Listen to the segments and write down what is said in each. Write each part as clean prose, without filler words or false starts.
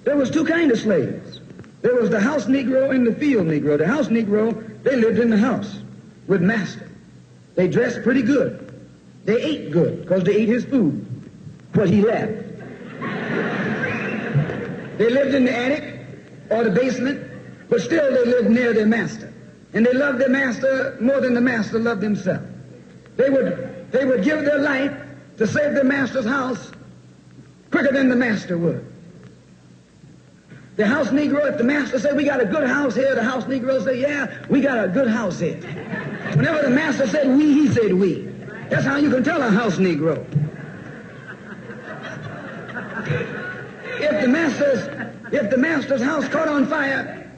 There was two kinds of slaves. There was the house Negro and the field Negro. The house Negro, they lived in the house with master. They dressed pretty good. They ate good because they ate his food, what he left. They lived in the attic or the basement, but still they lived near their master. And they loved their master more than the master loved himself. They would give their life to save their master's house quicker than the master would. The house Negro, if the master said, we got a good house here, the house Negro said, yeah, we got a good house here. Whenever the master said we, he said we. That's how you can tell a house Negro. If the master's house caught on fire,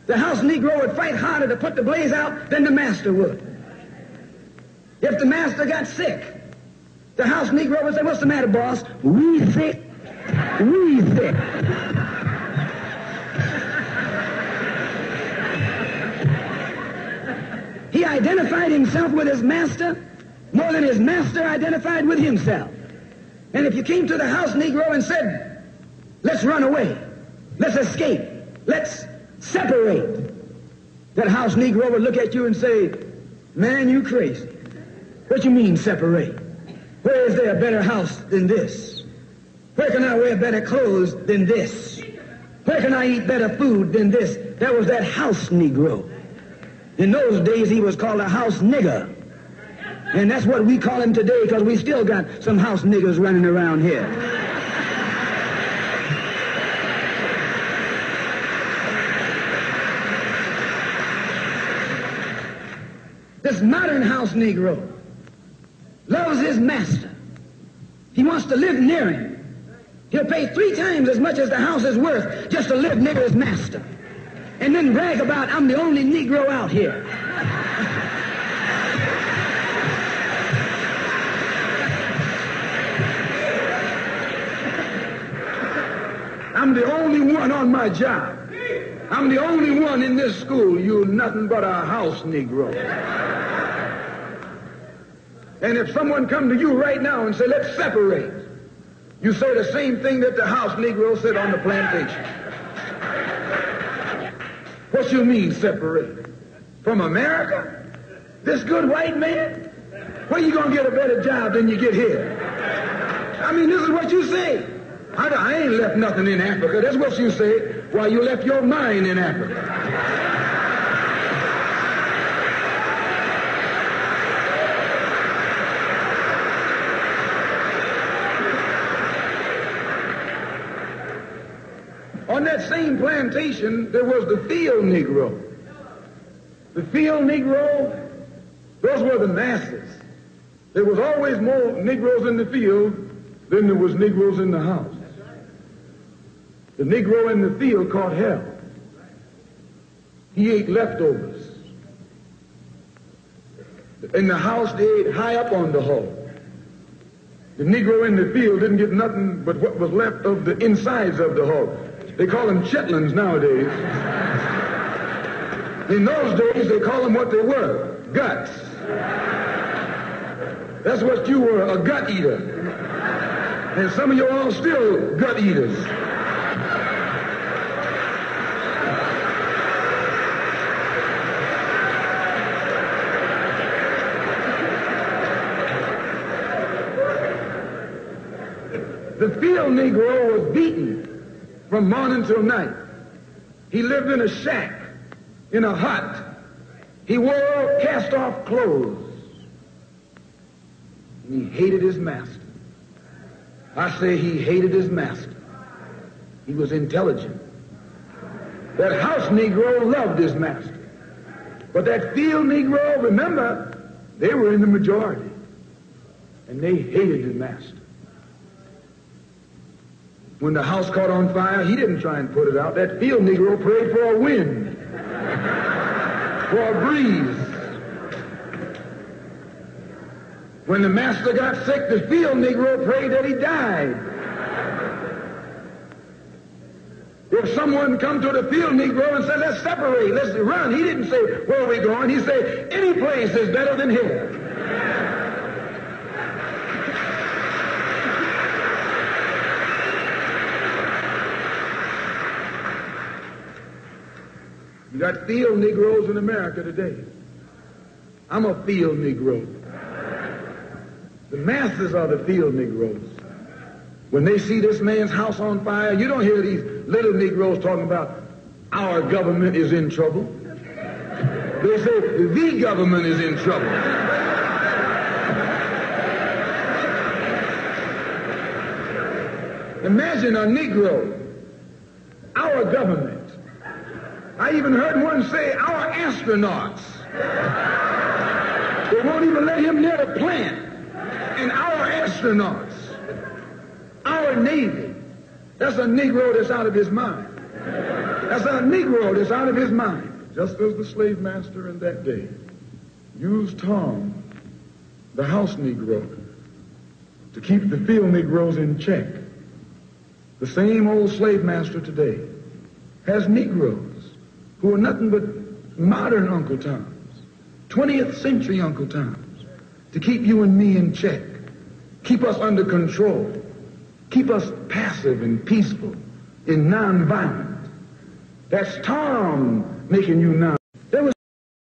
the house Negro would fight harder to put the blaze out than the master would. If the master got sick, the house Negro would say, what's the matter, boss? We sick. We sick. He identified himself with his master more than his master identified with himself. And if you came to the house Negro and said, let's run away, let's escape, let's separate, that house Negro would look at you and say, man, you crazy. What you mean separate? Where is there a better house than this? Where can I wear better clothes than this? Where can I eat better food than this? That was that house Negro. In those days, he was called a house nigger. And that's what we call him today because we still got some house niggers running around here. This modern house Negro loves his master. He wants to live near him. He'll pay 3 times as much as the house is worth just to live near his master. And then brag about, I'm the only Negro out here. I'm the only one on my job. I'm the only one in this school. You're nothing but a house Negro. And if someone come to you right now and say, let's separate, you say the same thing that the house Negro said on the plantation. What you mean separate? From America? This good white man? Where you going to get a better job than you get here? I mean, this is what you say. I ain't left nothing in Africa. That's what you say. Why, you left your mind in Africa. On that same plantation, there was the field Negro. The field Negro, those were the masses. There was always more Negroes in the field than there was Negroes in the house. The Negro in the field caught hell. He ate leftovers. In the house, they ate high up on the hull. The Negro in the field didn't get nothing but what was left of the insides of the hull. They call them chitlins nowadays. In those days, they call them what they were, guts. That's what you were, a gut eater. And some of you all still gut eaters. The field Negro was beaten from morning till night. He lived in a shack, in a hut. He wore cast-off clothes. And he hated his master. I say he hated his master. He was intelligent. That house Negro loved his master. But that field Negro, remember, they were in the majority. And they hated his master. When the house caught on fire, he didn't try and put it out. That field Negro prayed for a wind, for a breeze. When the master got sick, the field Negro prayed that he died. If someone come to the field Negro and said, let's separate, let's run, he didn't say, where are we going? He said, any place is better than here. You got field Negroes in America today. I'm a field Negro. The masses are the field Negroes. When they see this man's house on fire, you don't hear these little Negroes talking about our government is in trouble. They say the government is in trouble. Imagine a Negro, our government. I even heard one say our astronauts. They won't even let him near the plant. And our astronauts, our Navy, that's a Negro that's out of his mind. That's a Negro that's out of his mind. Just as the slave master in that day used Tom, the house Negro, to keep the field Negroes in check, the same old slave master today has Negroes who are nothing but modern Uncle Toms, 20th century Uncle Toms, to keep you and me in check, keep us under control, keep us passive and peaceful and nonviolent. That's Tom making you